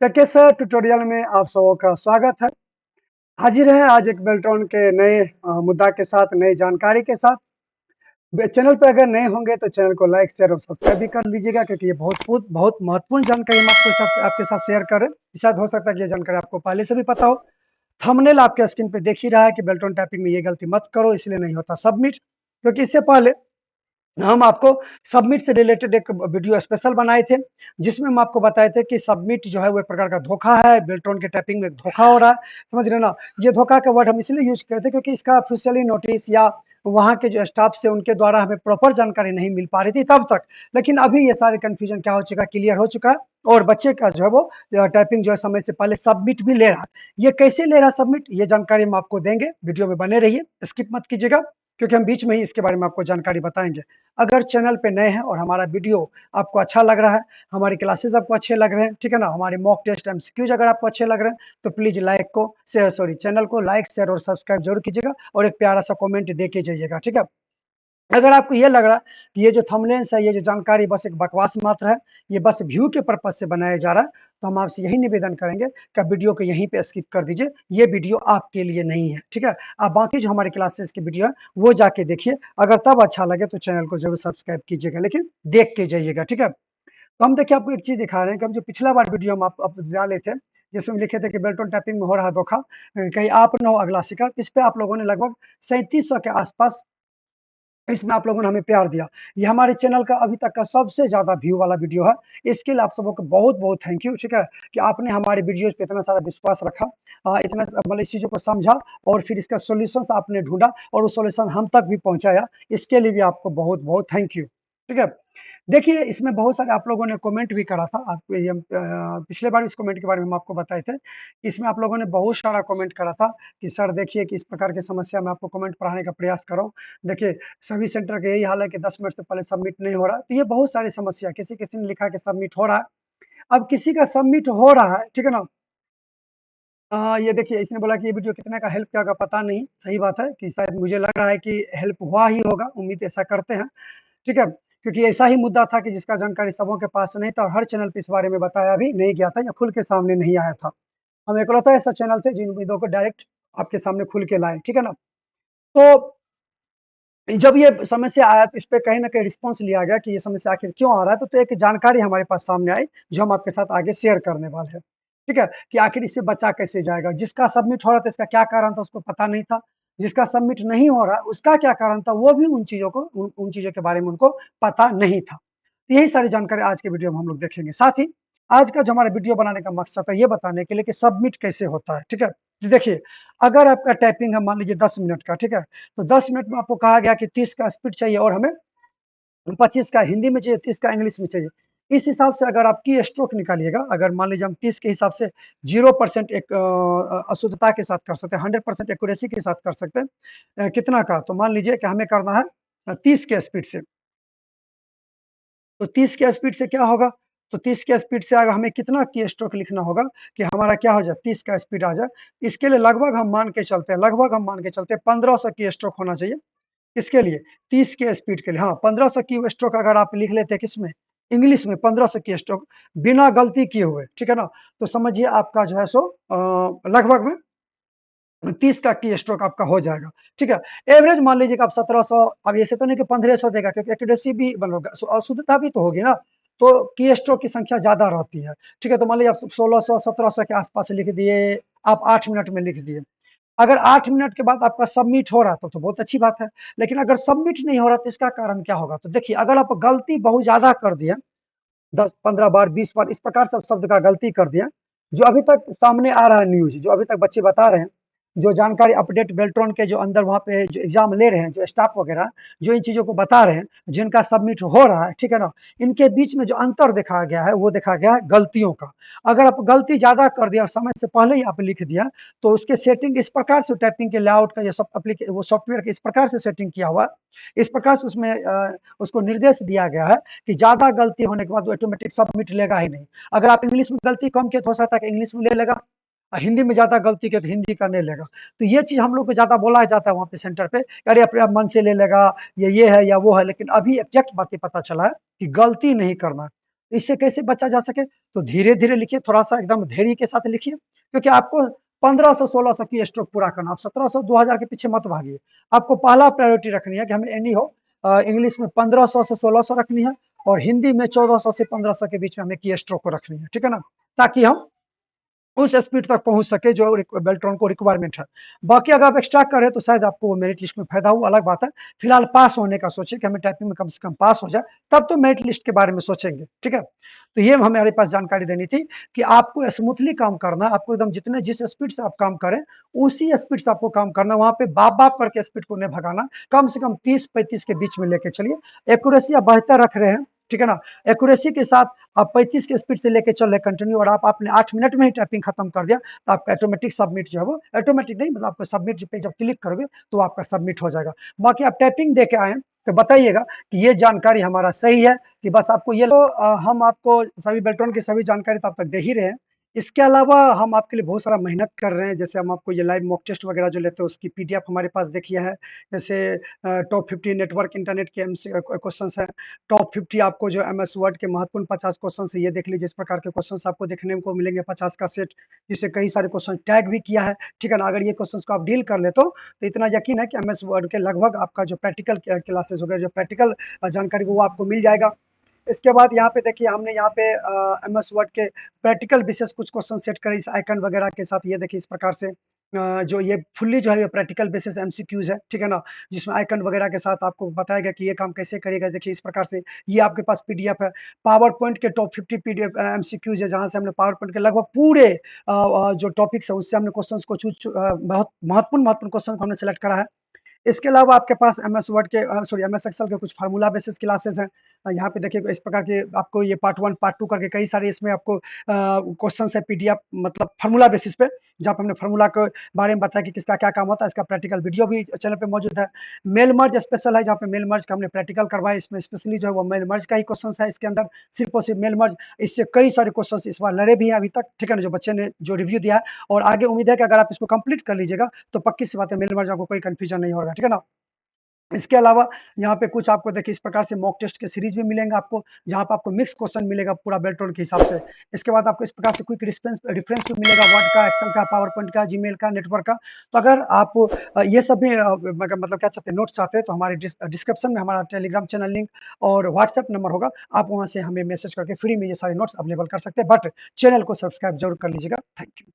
Sir tutorial में आप सबों का स्वागत है। हाजिर है आज एक बेल्ट्रॉन के नए मुद्दा के साथ, नई जानकारी के साथ। चैनल पे अगर नए होंगे तो चैनल को लाइक शेयर और सब्सक्राइब भी कर लीजिएगा, क्योंकि ये बहुत महत्वपूर्ण जानकारी हम आपके साथ शेयर कर रहे हैं। शायद हो सकता है कि ये जानकारी आपको पहले से भी पता हो। थंबनेल आपके स्क्रीन पे देख ही रहा है कि बेल्ट्रॉन टाइपिंग में ये गलती मत करो, इसलिए नहीं होता सबमिट। क्योंकि इससे पहले हम आपको सबमिट से रिलेटेड एक वीडियो स्पेशल बनाए थे, जिसमें हम आपको बताए थे कि सबमिट जो है वो एक प्रकार का धोखा है। बेल्ट्रॉन के टाइपिंग में एक धोखा हो रहा है, समझ रहे ना। ये धोखा का वर्ड हम इसलिए यूज करते क्योंकि इसका ऑफिशियली नोटिस या वहाँ के जो स्टाफ से उनके द्वारा हमें प्रॉपर जानकारी नहीं मिल पा रही थी तब तक। लेकिन अभी ये सारे कंफ्यूजन क्या हो चुका है, क्लियर हो चुका है। और बच्चे का जो है वो टाइपिंग जो है समय से पहले सबमिट भी ले रहा है। ये कैसे ले रहा है सबमिट, ये जानकारी हम आपको देंगे। वीडियो में बने रहिए, स्किप मत कीजिएगा, क्योंकि हम बीच में ही इसके बारे में आपको जानकारी बताएंगे। अगर चैनल पे नए हैं और हमारा वीडियो आपको अच्छा लग रहा है, हमारी क्लासेस आपको अच्छे लग रहे हैं, ठीक है ना, हमारे मॉक टेस्ट एमसीक्यूज अगर आपको अच्छे लग रहे हैं, तो प्लीज चैनल को लाइक शेयर और सब्सक्राइब जरूर कीजिएगा, और एक प्यारा सा कमेंट दे के जाइएगा, ठीक है। अगर आपको ये लग रहा है कि ये जो थंबनेल्स है, ये जो जानकारी बस एक बकवास मात्र है, ये बस व्यू के पर्पज से बनाया जा रहा है, तो हम आपसे यही निवेदन करेंगे कि आप वीडियो को यहीं पे स्किप कर दीजिए। ये वीडियो आपके लिए नहीं है, ठीक है। आप बाकी जो हमारे क्लासेस की वीडियो है वो जाके देखिए। अगर तब अच्छा लगे तो चैनल को जरूर सब्सक्राइब कीजिएगा, लेकिन देख के जाइएगा, ठीक है। तो हम देखिए आपको एक चीज दिखा रहे हैं कि हम जो पिछला बार वीडियो हम आप डाले थे, जिसमें लिखे थे कि बेल्ट्रॉन टाइपिंग में हो रहा धोखा, कहीं आप न हो अगला शिकार। इस पे आप लोगों ने लगभग 3700 के आसपास इसमें आप लोगों ने हमें प्यार दिया। ये हमारे चैनल का अभी तक का सबसे ज़्यादा व्यू वाला वीडियो है। इसके लिए आप सबों को बहुत-बहुत थैंक यू, ठीक है, कि आपने हमारे वीडियोज़ पे इतना सारा विश्वास रखा, इतना मतलब इस चीज़ों को समझा, और फिर इसका सॉल्यूशंस आपने ढूँढा और वो सॉल्यूशन हम तक भी पहुँचाया। इसके लिए भी आपको बहुत-बहुत थैंक यू, ठीक है। देखिए, इसमें बहुत सारे आप लोगों ने कमेंट भी करा था। आप ये पिछले बार इस कमेंट के बारे में हम आपको बताए थे। इसमें आप लोगों ने बहुत सारा कमेंट करा था कि सर देखिए कि इस प्रकार की समस्या मैं आपको कमेंट पढ़ाने का प्रयास कर रहा हूँ। देखिए, सभी सेंटर का यही हाल है कि 10 मिनट से पहले सबमिट नहीं हो रहा है। तो ये बहुत सारी समस्या, किसी-किसी ने लिखा कि सबमिट हो रहा है। अब किसी का सबमिट हो रहा है, ठीक है ना? ये देखिए, इसने बोला कि ये वीडियो कितने का हेल्प किया होगा पता नहीं। सही बात है कि शायद मुझे लग रहा है कि हेल्प हुआ ही होगा, उम्मीद ऐसा करते हैं। ठीक है? क्योंकि ऐसा ही मुद्दा था कि जिसका जानकारी सबों के पास नहीं था, और हर चैनल पे इस बारे में बताया भी नहीं गया था या खुल के सामने नहीं आया था। हम इकलौता ऐसा चैनल थे जिन उम्मीदों को डायरेक्ट आपके सामने खुल के लाए, ठीक है ना? तो जब ये समस्या आया तो इस पे कहीं न कहीं रिस्पॉन्स लिया गया कि ये समस्या आखिर क्यों आ रहा है, तो एक जानकारी हमारे पास सामने आई, जो हम आपके साथ आगे शेयर करने वाले हैं। ठीक है? कि आखिर इससे बचा कैसे जाएगा? जिसका सबमिट हो रहा था इसका क्या कारण था उसको पता नहीं था। जिसका सबमिट नहीं हो रहा उसका क्या कारण था, वो भी उन चीज़ों के बारे में उनको पता नहीं था। तो यही सारी जानकारी आज के वीडियो में हम लोग देखेंगे। साथ ही आज का जो हमारा वीडियो बनाने का मकसद है ये बताने के लिए कि सबमिट कैसे होता है, ठीक है? तो देखिए, अगर आपका टाइपिंग है मान लीजिए 10 मिनट का, ठीक है? तो 10 मिनट में आपको कहा गया कि 30 का स्पीड चाहिए और हमें 25 का हिंदी में चाहिए, 30 का इंग्लिश में चाहिए। इस हिसाब से अगर आप की स्ट्रोक निकालिएगा, अगर मान लीजिए हम 30 के हिसाब से 0% एक अशुद्धता के साथ कर सकते हैं, 100% एक्यूरेसी के साथ कर सकते हैं। कितना का? तो मान लीजिए कि हमें करना है 30 के स्पीड से। तो 30 के स्पीड से क्या होगा? तो 30 के स्पीड से अगर हमें कितना की स्ट्रोक लिखना होगा कि हमारा क्या हो जाए, 30 का स्पीड आ जाए। इसके लिए लगभग हम मान के चलते हैं 1500 की स्ट्रोक होना चाहिए। किसके लिए? 30 के स्पीड के लिए। हाँ, 1500 की स्ट्रोक अगर आप लिख लेते हैं किसमें? इंग्लिश में 1500 की स्ट्रोक बिना गलती किए हुए, ठीक है ना? तो समझिए आपका जो है सो लगभग में 30 का की स्ट्रोक आपका हो जाएगा, ठीक है? एवरेज मान लीजिए कि आप 1700, अब ऐसे तो नहीं कि 1500 देगा, क्योंकि एक्यूरेसी भी बनोगा, अशुद्धता भी तो होगी ना, तो की स्ट्रोक की संख्या ज़्यादा रहती है, ठीक है? तो मान लीजिए आप 1600 1700 के आसपास लिख दिए, आप 8 मिनट में लिख दिए। अगर 8 मिनट के बाद आपका सबमिट हो रहा है तो बहुत अच्छी बात है। लेकिन अगर सबमिट नहीं हो रहा तो इसका कारण क्या होगा? तो देखिए, अगर आप गलती बहुत ज़्यादा कर दिए, 10-15 बार 20 बार इस प्रकार से शब्द का गलती कर दिया, जो अभी तक सामने आ रहा है न्यूज़, जो अभी तक बच्चे बता रहे हैं, जो जानकारी अपडेट बेल्ट्रॉन के जो अंदर वहाँ पे जो एग्ज़ाम ले रहे हैं, जो स्टाफ वगैरह, जो इन चीज़ों को बता रहे हैं, जिनका सबमिट हो रहा है, ठीक है ना? इनके बीच में जो अंतर देखा गया है, वो देखा गया है गलतियों का। अगर आप गलती ज़्यादा कर दिया और समय से पहले ही आप लिख दिया, तो उसके सेटिंग इस प्रकार से टाइपिंग के लेआउट का ये सब वो सॉफ्टवेयर का इस प्रकार से सेटिंग किया हुआ है, इस प्रकार से उसमें उसको निर्देश दिया गया है कि ज़्यादा गलती होने के बाद वो ऑटोमेटिक सबमिट लेगा ही नहीं। अगर आप इंग्लिश में गलती कम किए तो हो सकता है कि इंग्लिश में ले लेगा, हिंदी में ज़्यादा गलती किए तो हिंदी का नहीं लेगा। तो ये चीज़ हम लोग को ज़्यादा बोला जाता है वहाँ पे सेंटर पे, अरे अपने आप मन से ले लेगा, ये है या वो है, लेकिन अभी एग्जैक्ट बातें पता चला है कि गलती नहीं करना है। इससे कैसे बचा जा सके? तो धीरे-धीरे लिखिए, थोड़ा-सा एकदम धैर्य के साथ लिखिए, क्योंकि आपको 1500-1600 की स्ट्रोक पूरा करना, आप 1700-2000 के पीछे मत भागिए। आपको पहला प्रायोरिटी रखनी है कि हमें एनी हो, इंग्लिश में 1500 से 1600 रखनी है और हिंदी में 1400 से 1500 के बीच में हमें की स्ट्रोक को रखनी है, ठीक है ना? ताकि हम उस स्पीड तक पहुंच सके जो बेल्ट्रॉन को रिक्वायरमेंट है। बाकी अगर आप एक्स्ट्रा करें तो शायद आपको मेरिट लिस्ट में फायदा हो, अलग बात है। फिलहाल पास होने का सोचें कि हमें टाइपिंग में कम से कम पास हो जाए, तब तो मेरिट लिस्ट के बारे में सोचेंगे, ठीक है? तो ये हमारे पास जानकारी देनी थी कि आपको स्मूथली काम करना है, आपको एकदम जितने जिस स्पीड से आप काम करें उसी स्पीड से आपको काम करना, वहां पे बाप बाप करके स्पीड को नहीं भगाना, कम से कम 30-35 के बीच में लेके चलिए। एक्यूरेसी आप बेहतर रख रहे हैं, ठीक है ना? एक्यूरेसी के साथ आप 35 की स्पीड से लेके चल रहे कंटिन्यू, और आपने 8 मिनट में ही टाइपिंग खत्म कर दिया, तो आपका ऑटोमेटिक सबमिट जो है वो ऑटोमेटिक नहीं, मतलब आपको सबमिट पे जब क्लिक करोगे तो आपका सबमिट हो जाएगा। बाकी आप टाइपिंग दे के आए हैं तो बताइएगा कि ये जानकारी हमारा सही है कि बस आपको ये तो हम आपको सभी बेल्ट्रॉन की सभी जानकारी तो आप तक दे ही रहे हैं। इसके अलावा हम आपके लिए बहुत सारा मेहनत कर रहे हैं, जैसे हम आपको ये लाइव मॉक टेस्ट वगैरह जो लेते हैं उसकी पीडीएफ हमारे पास देखिए है। जैसे टॉप 50 नेटवर्क इंटरनेट के क्वेश्चन है, टॉप 50 आपको जो एमएस वर्ड के महत्वपूर्ण 50 क्वेश्चन है, ये देख लीजिए। इस प्रकार के क्वेश्चन आपको देखने को मिलेंगे 50 का सेट, जिससे कई सारे क्वेश्चन टैग भी किया है, ठीक है ना? अगर ये क्वेश्चन को आप डील कर ले तो इतना यकीन है कि एमएस वर्ड के लगभग आपका जो प्रैक्टिकल क्लासेस हो गए, जो प्रैक्टिकल जानकारी वो आपको मिल जाएगा। इसके बाद यहाँ पे देखिए हमने यहाँ पे एमएस वर्ड के प्रैक्टिकल विशेष कुछ क्वेश्चन सेट करे इस आइकन वगैरह के साथ। ये देखिए इस प्रकार से जो ये फुल्ली जो है ये प्रैक्टिकल बेसिस एमसीक्यूज है, ठीक है ना? जिसमें आइकन वगैरह के साथ आपको बताएगा कि ये काम कैसे करेगा। देखिए इस प्रकार से ये आपके पास पीडीएफ है। पावर पॉइंट के टॉप 50 पीडीएफ एमसीक्यूज है, जहां से हमने पावर पॉइंट के लगभग पूरे जो टॉपिक्स है उससे हमने क्वेश्चन को बहुत महत्वपूर्ण क्वेश्चन को हमने सेलेक्ट करा है। इसके अलावा आपके पास एमएस वर्ड के सॉरी एमएस एक्सेल के कुछ फार्मूला बेसिस क्लासेस हैं। यहाँ पे देखिए इस प्रकार के आपको ये पार्ट 1 पार्ट 2 करके कई सारे इसमें आपको क्वेश्चंस है पीडीएफ, मतलब फार्मूला बेसिस पे, जहाँ पे हमने फार्मूला के बारे में बताया कि किसका क्या काम होता है। इसका प्रैक्टिकल वीडियो भी चैनल पे मौजूद है। मेल मर्ज स्पेशल है, जहाँ पे मेल मर्ज का हमने प्रैक्टिकल करवाया। इसमें स्पेशली जो है वो मेल मर्ज का ही क्वेश्चन है इसके अंदर, सिर्फ और सिर्फ मेल मर्ज। इससे कई सारे क्वेश्चन इस बार लड़े भी हैं अभी तक, ठीक है ना? जो बच्चे ने जो रिव्यू दिया है, और आगे उम्मीद है कि अगर आप इसको कंप्लीट कर लीजिएगा तो पक्की सी बात है, मेल मर्ज आपको कोई कंफ्यूजन नहीं होगा, ठीक है ना? इसके अलावा यहाँ पे कुछ आपको देखिए इस प्रकार से मॉक टेस्ट के सीरीज भी मिलेंगे आपको, जहाँ पे आपको मिक्स क्वेश्चन मिलेगा पूरा बेल्ट्रॉन के हिसाब से। इसके बाद आपको इस प्रकार से क्विक रेफरेंस भी मिलेगा, वर्ड का, एक्सेल का, पावर पॉइंट का, जीमेल का, नेटवर्क का। तो अगर आप ये सब भी मतलब क्या चाहते हैं, नोट्स चाहते हैं, तो हमारे डिस्क्रिप्शन में हमारा टेलीग्राम चैनल लिंक और व्हाट्सएप नंबर होगा, आप वहाँ से हमें मैसेज करके फ्री में ये सारे नोट्स अवेलेबल कर सकते हैं। बट चैनल को सब्सक्राइब जरूर कर लीजिएगा। Thank you.